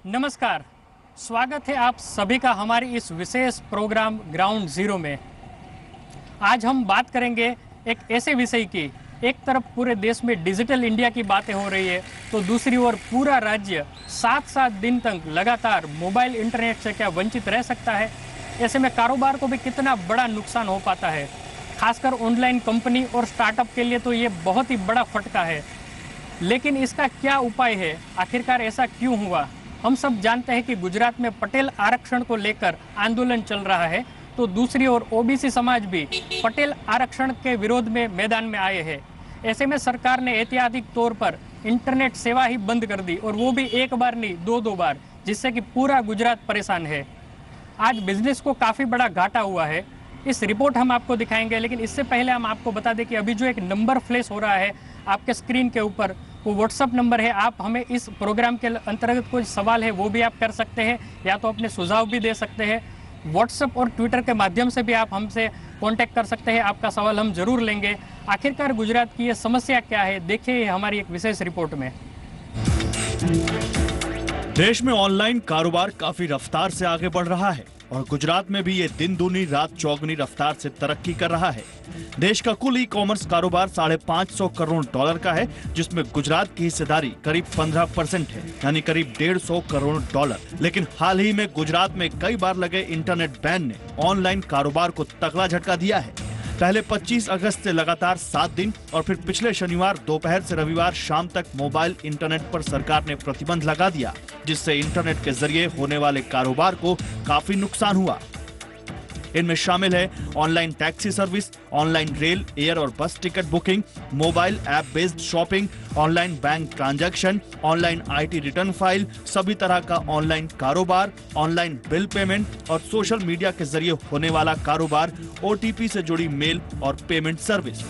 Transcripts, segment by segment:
नमस्कार, स्वागत है आप सभी का हमारी इस विशेष प्रोग्राम ग्राउंड जीरो में। आज हम बात करेंगे एक ऐसे विषय की, एक तरफ पूरे देश में डिजिटल इंडिया की बातें हो रही है तो दूसरी ओर पूरा राज्य 7-7 दिन तक लगातार मोबाइल इंटरनेट से क्या वंचित रह सकता है। ऐसे में कारोबार को भी कितना बड़ा नुकसान हो पाता है। खासकर ऑनलाइन कंपनी और स्टार्टअप के लिए तो ये बहुत ही बड़ा फटका है। लेकिन इसका क्या उपाय है, आखिरकार ऐसा क्यों हुआ? हम सब जानते हैं कि गुजरात में पटेल आरक्षण को लेकर आंदोलन चल रहा है, तो दूसरी ओर ओबीसी समाज भी पटेल आरक्षण के विरोध में मैदान में आए हैं। ऐसे में सरकार ने एहतियाती तौर पर इंटरनेट सेवा ही बंद कर दी, और वो भी एक बार नहीं, दो बार, जिससे कि पूरा गुजरात परेशान है। आज बिजनेस को काफ़ी बड़ा घाटा हुआ है। इस रिपोर्ट हम आपको दिखाएंगे, लेकिन इससे पहले हम आपको बता दें कि अभी जो एक नंबर फ्लैश हो रहा है आपके स्क्रीन के ऊपर, वो व्हाट्सअप नंबर है। आप हमें इस प्रोग्राम के अंतर्गत कोई सवाल है वो भी आप कर सकते हैं, या तो अपने सुझाव भी दे सकते हैं। व्हाट्सएप और ट्विटर के माध्यम से भी आप हमसे कांटेक्ट कर सकते हैं। आपका सवाल हम जरूर लेंगे। आखिरकार गुजरात की ये समस्या क्या है, देखिए हमारी एक विशेष रिपोर्ट में। देश में ऑनलाइन कारोबार काफी रफ्तार से आगे बढ़ रहा है और गुजरात में भी ये दिन दूनी रात चौगुनी रफ्तार से तरक्की कर रहा है। देश का कुल ई कॉमर्स कारोबार $550 करोड़ का है, जिसमें गुजरात की हिस्सेदारी करीब 15% है, यानी करीब $150 करोड़। लेकिन हाल ही में गुजरात में कई बार लगे इंटरनेट बैन ने ऑनलाइन कारोबार को तगड़ा झटका दिया है। पहले 25 अगस्त से लगातार 7 दिन और फिर पिछले शनिवार दोपहर से रविवार शाम तक मोबाइल इंटरनेट पर सरकार ने प्रतिबंध लगा दिया, जिससे इंटरनेट के जरिए होने वाले कारोबार को काफी नुकसान हुआ। इनमें शामिल है online taxi service, online rail, air और bus ticket booking, mobile app based shopping, online bank transaction, online IT return file, सभी तरह का ऑनलाइन कारोबार, ऑनलाइन बिल पेमेंट और सोशल मीडिया के जरिए होने वाला कारोबार, ओटीपी से जुड़ी मेल और payment service.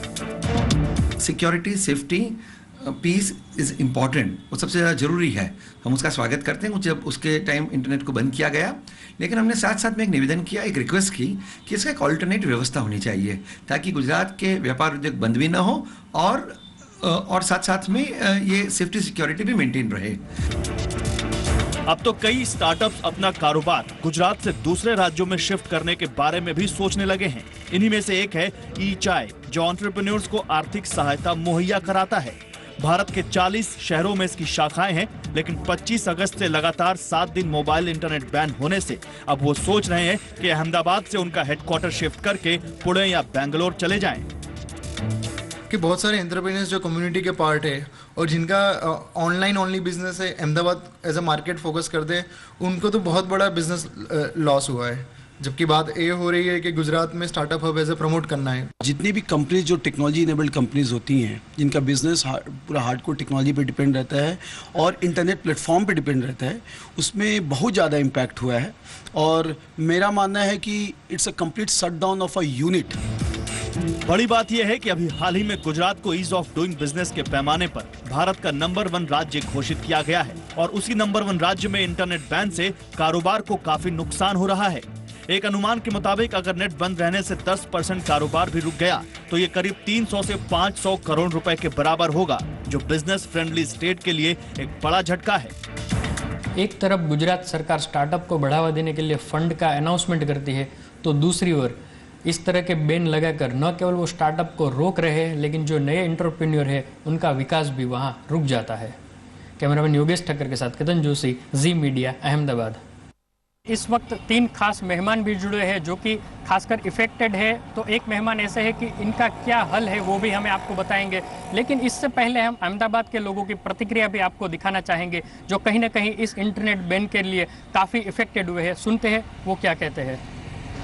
Security, safety, peace is important, वो सबसे ज़्यादा जरूरी है। हम उसका स्वागत करते हैं। जब उसके टाइम इंटरनेट को बंद किया गया, लेकिन हमने साथ साथ में एक निवेदन किया, एक रिक्वेस्ट की कि इसका एक ऑल्टरनेट व्यवस्था होनी चाहिए, ताकि गुजरात के व्यापार उद्योग बंद भी ना हो और साथ साथ में ये सेफ्टी सिक्योरिटी भी मेंटेन रहे। अब तो कई स्टार्टअप्स अपना कारोबार गुजरात से दूसरे राज्यों में शिफ्ट करने के बारे में भी सोचने लगे हैं। इन्हीं में से एक है ई-चाय, जो एंटरप्रेन्योर्स को आर्थिक सहायता मुहैया कराता है। भारत के 40 शहरों में इसकी शाखाएं हैं, लेकिन 25 अगस्त से लगातार 7 दिन मोबाइल इंटरनेट बैन होने से अब वो सोच रहे हैं कि अहमदाबाद से उनका हेडक्वार्टर शिफ्ट करके पुणे या बेंगलोर चले जाएं। कि बहुत सारे एंटरप्रेन्योर्स जो कम्युनिटी के पार्ट है और जिनका ऑनलाइन ओनली बिजनेस है, Ahmedabad as a market focus करते हैं, उनको तो बहुत बड़ा बिजनेस लॉस हुआ है। जबकि बात ये हो रही है कि गुजरात में स्टार्टअप हब ऐसे प्रमोट करना है। जितनी भी कंपनीज जो टेक्नोलॉजी इनेबल्ड कंपनीज होती हैं, जिनका बिजनेस पूरा हार्डकोर टेक्नोलॉजी पे डिपेंड रहता है और इंटरनेट प्लेटफॉर्म पे डिपेंड रहता है, उसमें बहुत ज़्यादा इम्पैक्ट हुआ है। और मेरा मानना है कि it's a complete shutdown of a unit. बड़ी बात यह है कि अभी हाल ही में गुजरात को ईज ऑफ डूइंग बिजनेस के पैमाने पर भारत का नंबर 1 राज्य घोषित किया गया है, और उसी नंबर 1 राज्य में इंटरनेट बैन से कारोबार को काफी नुकसान हो रहा है। एक अनुमान के मुताबिक अगर नेट बंद रहने से 10% कारोबार भी रुक गया तो ये करीब 300 से 500 करोड़ रुपए के बराबर होगा, जो बिजनेस फ्रेंडली स्टेट के लिए एक बड़ा झटका है। एक तरफ गुजरात सरकार स्टार्टअप को बढ़ावा देने के लिए फंड का अनाउंसमेंट करती है, तो दूसरी ओर इस तरह के बैन लगाकर न केवल वो स्टार्टअप को रोक रहे हैं, लेकिन जो नए एंटरप्रेन्योर है उनका विकास भी वहाँ रुक जाता है। कैमरामैन योगेश ठक्कर के साथ केतन जोशी, जी मीडिया, अहमदाबाद। इस वक्त 3 खास मेहमान भी जुड़े हैं जो कि खासकर इफेक्टेड है। तो एक मेहमान ऐसे है कि इनका क्या हल है वो भी हमें आपको बताएंगे, लेकिन इससे पहले हम अहमदाबाद के लोगों की प्रतिक्रिया भी आपको दिखाना चाहेंगे, जो कहीं ना कहीं इस इंटरनेट बैन के लिए काफ़ी इफेक्टेड हुए हैं। सुनते हैं वो क्या कहते हैं।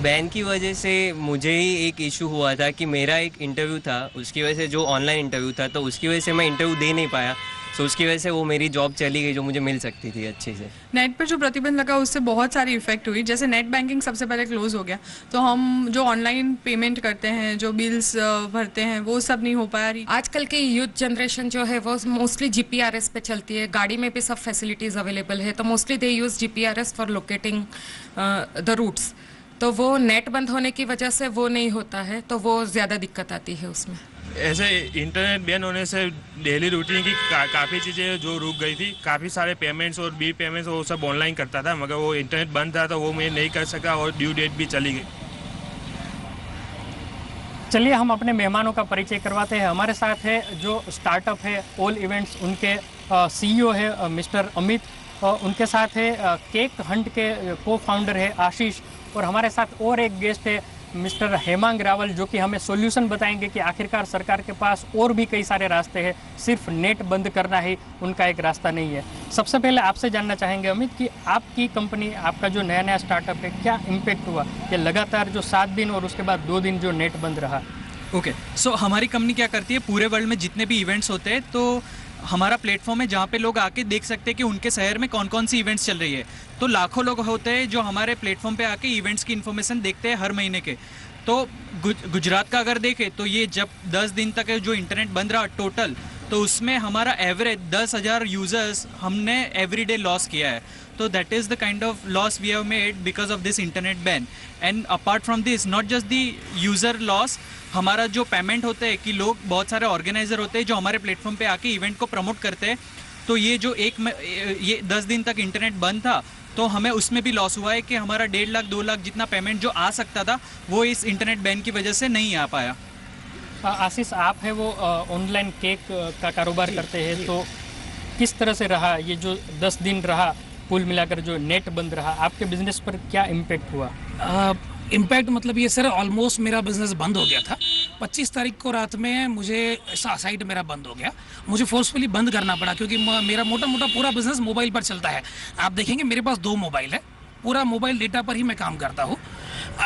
बैन की वजह से मुझे ही एक इशू हुआ था कि मेरा एक इंटरव्यू था, उसकी वजह से जो ऑनलाइन इंटरव्यू था, तो उसकी वजह से मैं इंटरव्यू दे नहीं पाया। सो उसकी वजह से वो मेरी जॉब चली गई जो मुझे मिल सकती थी अच्छे से। नेट पर जो प्रतिबंध लगा उससे बहुत सारी इफेक्ट हुई। जैसे नेट बैंकिंग सबसे पहले क्लोज हो गया, तो हम जो ऑनलाइन पेमेंट करते हैं, जो बिल्स भरते हैं, वो सब नहीं हो पाया। आजकल की यूथ जनरेशन जो है वो मोस्टली जीपीआरएस पे चलती है। गाड़ी में भी सब फैसिलिटीज़ अवेलेबल है, तो mostly they use GPRS for locating the routes. तो वो नेट बंद होने की वजह से वो नहीं होता है, तो वो ज़्यादा दिक्कत आती है उसमें। ऐसे इंटरनेट बैन होने से डेली रूटीन की काफ़ी चीज़ें जो रुक गई थी, काफ़ी सारे पेमेंट्स और बिल पेमेंट्स वो सब ऑनलाइन करता था, मगर वो इंटरनेट बंद था तो वो मैं नहीं कर सका और ड्यू डेट भी चली गई। चलिए हम अपने मेहमानों का परिचय करवाते हैं। हमारे साथ है जो स्टार्टअप है ऑल इवेंट्स, उनके सीईओ है मिस्टर अमित, उनके साथ है केक हंट के को फाउंडर है आशीष, और हमारे साथ और एक गेस्ट है मिस्टर हेमांग रावल, जो कि हमें सॉल्यूशन बताएंगे कि आखिरकार सरकार के पास और भी कई सारे रास्ते हैं, सिर्फ नेट बंद करना ही उनका एक रास्ता नहीं है। सबसे पहले आपसे जानना चाहेंगे अमित कि आपकी कंपनी, आपका जो नया स्टार्टअप है, क्या इम्पेक्ट हुआ कि लगातार जो 7 दिन और उसके बाद 2 दिन जो नेट बंद रहा? ओके, सो हमारी कंपनी क्या करती है, पूरे वर्ल्ड में जितने भी इवेंट्स होते हैं तो हमारा प्लेटफॉर्म है जहाँ पे लोग आके देख सकते हैं कि उनके शहर में कौन कौन सी इवेंट्स चल रही है। तो लाखों लोग होते हैं जो हमारे प्लेटफॉर्म पे आके इवेंट्स की इन्फॉर्मेशन देखते हैं हर महीने के। तो गुजरात का अगर देखें तो ये जब 10 दिन तक जो इंटरनेट बंद रहा टोटल, तो उसमें हमारा एवरेज 10,000 यूजर्स हमने एवरीडे लॉस किया है। तो that is the kind of loss we have made because of this internet ban. And apart from this, not just the user loss, हमारा जो पेमेंट होते हैं कि लोग, बहुत सारे ऑर्गेनाइजर होते हैं जो हमारे प्लेटफॉर्म पे आके इवेंट को प्रमोट करते हैं, तो ये जो ये 10 दिन तक इंटरनेट बंद था तो हमें उसमें भी लॉस हुआ है कि हमारा 1.5 लाख 2 लाख जितना पेमेंट जो आ सकता था वो इस इंटरनेट बैन की वजह से नहीं आ पाया। आशीष, आप है वो ऑनलाइन केक का कारोबार करते हैं, तो किस तरह से रहा ये जो 10 दिन रहा, कुल मिलाकर जो नेट बंद रहा, आपके बिजनेस पर क्या इम्पेक्ट हुआ? इम्पैक्ट मतलब ये सर, ऑलमोस्ट मेरा बिजनेस बंद हो गया था। 25 तारीख को रात में मुझे साइट मेरा बंद हो गया, मुझे फोर्सफुली बंद करना पड़ा क्योंकि मेरा मोटा मोटा पूरा बिजनेस मोबाइल पर चलता है। आप देखेंगे मेरे पास 2 मोबाइल है, पूरा मोबाइल डेटा पर ही मैं काम करता हूँ।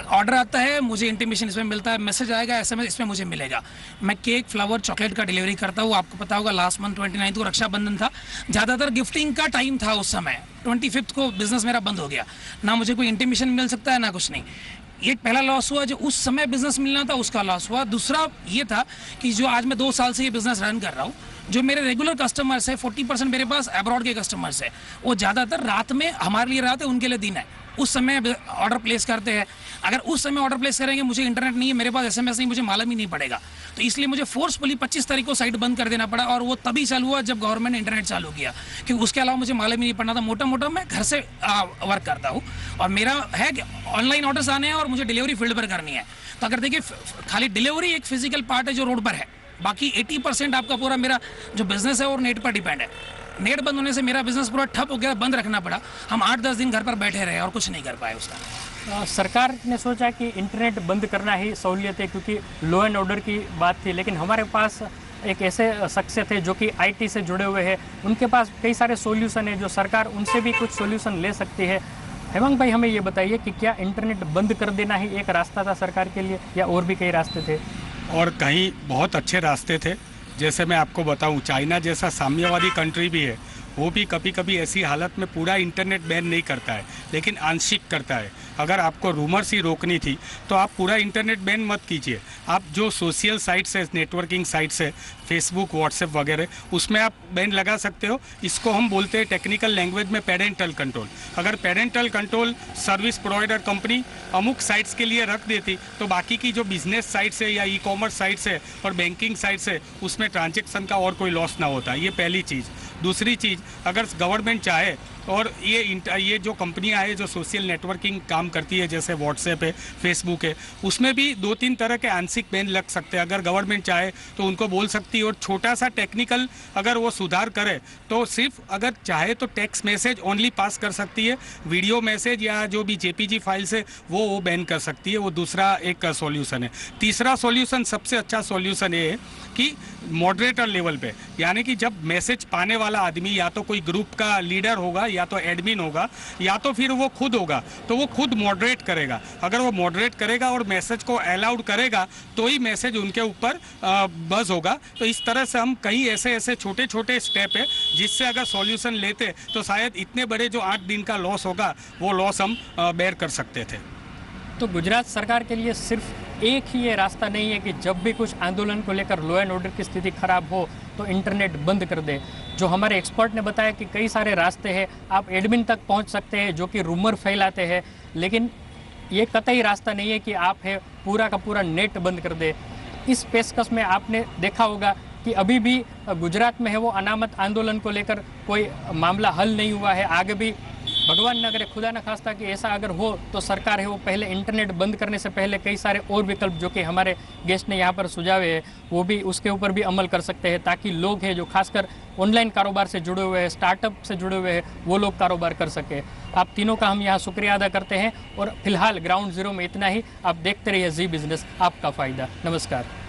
ऑर्डर आता है, मुझे इंटीमेशन इसमें मिलता है, मैसेज आएगा, SMS इसमें मुझे मिलेगा। मैं केक, फ्लावर, चॉकलेट का डिलीवरी करता हूँ। आपको पता होगा लास्ट मंथ 29 को रक्षाबंधन था, ज़्यादातर गिफ्टिंग का टाइम था उस समय। 25 को बिजनेस मेरा बंद हो गया, ना मुझे कोई इंटीमेशन मिल सकता है ना कुछ नहीं। ये पहला लॉस हुआ, जो उस समय बिजनेस मिलना था उसका लॉस हुआ। दूसरा ये था कि जो आज मैं 2 साल से ये बिजनेस रन कर रहा हूँ, जो मेरे रेगुलर कस्टमर्स है 40% मेरे पास अब्रॉड के कस्टमर्स है, वो ज़्यादातर रात में हमारे लिए रात है, उनके लिए दिन है। उस समय ऑर्डर प्लेस करते हैं। अगर उस समय ऑर्डर प्लेस करेंगे, मुझे इंटरनेट नहीं है, मेरे पास SMS नहीं, मुझे मालूम ही नहीं पड़ेगा। तो इसलिए मुझे फोर्सफुली 25 तारीख को साइट बंद कर देना पड़ा, और वो तभी चालू हुआ जब गवर्नमेंट ने इंटरनेट चालू किया, क्योंकि उसके अलावा मुझे मालूम ही नहीं पड़ना था। मोटा मोटा मैं घर से वर्क करता हूँ और मेरा है कि ऑनलाइन ऑर्डर्स आने हैं और मुझे डिलीवरी फील्ड पर करनी है। तो अगर देखिए, खाली डिलीवरी एक फिजिकल पार्ट है जो रोड पर है, बाकी 80% आपका पूरा मेरा जो बिजनेस है वो नेट पर डिपेंड है। नेट बंद होने से मेरा बिजनेस पूरा ठप हो गया, बंद रखना पड़ा। हम 8-10 दिन घर पर बैठे रहे और कुछ नहीं कर पाए उसका। सरकार ने सोचा कि इंटरनेट बंद करना ही सहूलियत है क्योंकि लॉ एंड ऑर्डर की बात थी, लेकिन हमारे पास एक ऐसे शख्स थे जो कि IT से जुड़े हुए हैं, उनके पास कई सारे सॉल्यूशन है जो सरकार उनसे भी कुछ सॉल्यूशन ले सकती है। हेमंत भाई, हमें ये बताइए कि क्या इंटरनेट बंद कर देना ही एक रास्ता था सरकार के लिए, या और भी कई रास्ते थे? और कहीं बहुत अच्छे रास्ते थे। जैसे मैं आपको बताऊं, चाइना जैसा साम्यवादी कंट्री भी है, वो भी कभी कभी ऐसी हालत में पूरा इंटरनेट बैन नहीं करता है, लेकिन आंशिक करता है। अगर आपको रूमर्स ही रोकनी थी तो आप पूरा इंटरनेट बैन मत कीजिए। आप जो सोशल साइट्स है, नेटवर्किंग साइट्स है, फेसबुक, व्हाट्सएप वगैरह, उसमें आप बैन लगा सकते हो। इसको हम बोलते हैं टेक्निकल लैंग्वेज में पेरेंटल कंट्रोल। अगर parental control service provider company अमुक साइट्स के लिए रख देती तो बाकी की जो बिजनेस साइट्स है या ई-कॉमर्स साइट्स है और बैंकिंग साइट्स है, उसमें ट्रांजेक्शन का और कोई लॉस ना होता। ये पहली चीज़। दूसरी चीज़, अगर गवर्नमेंट चाहे और ये जो कंपनियां है जो सोशल नेटवर्किंग काम करती है, जैसे व्हाट्सएप है, फेसबुक है, उसमें भी 2-3 तरह के आंशिक बैन लग सकते हैं। अगर गवर्नमेंट चाहे तो उनको बोल सकती है, और छोटा सा टेक्निकल अगर वो सुधार करे तो सिर्फ अगर चाहे तो टेक्स्ट मैसेज ओनली पास कर सकती है, वीडियो मैसेज या जो भी JPG फाइल्स है वो बैन कर सकती है। वो दूसरा एक सॉल्यूशन है। तीसरा सॉल्यूशन, सबसे अच्छा सॉल्यूशन ये है कि मॉडरेटर लेवल पे, यानी कि जब मैसेज पाने वाला आदमी या तो कोई ग्रुप का लीडर होगा, या तो एडमिन होगा, या तो फिर वो खुद होगा, तो वो खुद मॉडरेट करेगा। अगर वो मॉडरेट करेगा और मैसेज को अलाउड करेगा तो ही मैसेज उनके ऊपर बज़ होगा। तो इस तरह से हम कई ऐसे छोटे छोटे स्टेप है जिससे अगर सॉल्यूशन लेते तो शायद इतने बड़े जो 8 दिन का लॉस होगा वो लॉस हम बेयर कर सकते थे। तो गुजरात सरकार के लिए सिर्फ एक ही ये रास्ता नहीं है कि जब भी कुछ आंदोलन को लेकर लॉ एंड ऑर्डर की स्थिति खराब हो तो इंटरनेट बंद कर दे। जो हमारे एक्सपर्ट ने बताया कि कई सारे रास्ते हैं, आप एडमिन तक पहुंच सकते हैं जो कि रूमर फैलाते हैं, लेकिन ये कतई रास्ता नहीं है कि आप है पूरा का पूरा नेट बंद कर दे। इस पेशकश में आपने देखा होगा कि अभी भी गुजरात में है वो अनामत आंदोलन को लेकर कोई मामला हल नहीं हुआ है। आगे भी भगवान न करे, खुदा न खास्ता कि ऐसा अगर हो तो सरकार है वो पहले इंटरनेट बंद करने से पहले कई सारे और विकल्प जो कि हमारे गेस्ट ने यहाँ पर सुझावे हैं वो भी उसके ऊपर भी अमल कर सकते हैं, ताकि लोग हैं जो खासकर ऑनलाइन कारोबार से जुड़े हुए हैं, स्टार्टअप से जुड़े हुए हैं, वो लोग कारोबार कर सके। आप तीनों का हम यहाँ शुक्रिया अदा करते हैं और फिलहाल ग्राउंड जीरो में इतना ही। आप देखते रहिए जी बिजनेस, आपका फ़ायदा। नमस्कार।